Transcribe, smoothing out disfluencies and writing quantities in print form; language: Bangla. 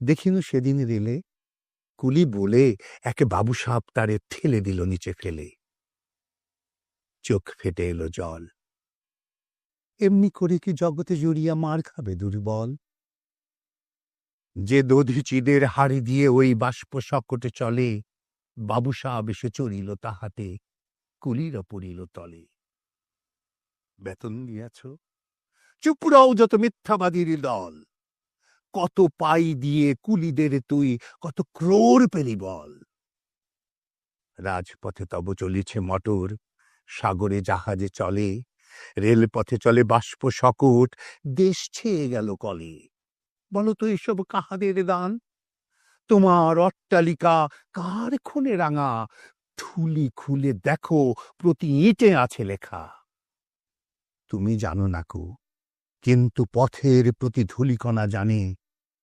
দেখিনু সেদিন রেলে কুলি বলে একে বাবু সাপ তারে ঠেলে দিল নিচে ফেলে। চোখ ফেটে এলো জল। এমনি করে কি জগতে জড়িয়া মার খাবে দুর্বল? যে দধিচিদের হাড়ি দিয়ে ওই বাষ্প সকটে চলে, বাবু সাহেব এসে চড়িল তাহাতে, কুলিরা পড়িল তলে। বেতন দিয়াছ? চুপ রও যত মিথ্যাবাদীর দল। কত পাই দিয়ে কুলিদের তুই কত ক্রোড় পেলি বল। রাজপথে তব চলিছে মটর, সাগরে জাহাজে চলে, রেলপথে চলে বাষ্প সকট, দেশ ছেয়ে গেল কলে। বলো তো এসব কাহাদের দান? তোমার অট্টালিকা কার খুনে রাঙা? থুলি খুলে দেখো, প্রতি ইঁটে আছে লেখা। তুমি জানো না কো, কিন্তু পথের প্রতি ধূলিকণা জানে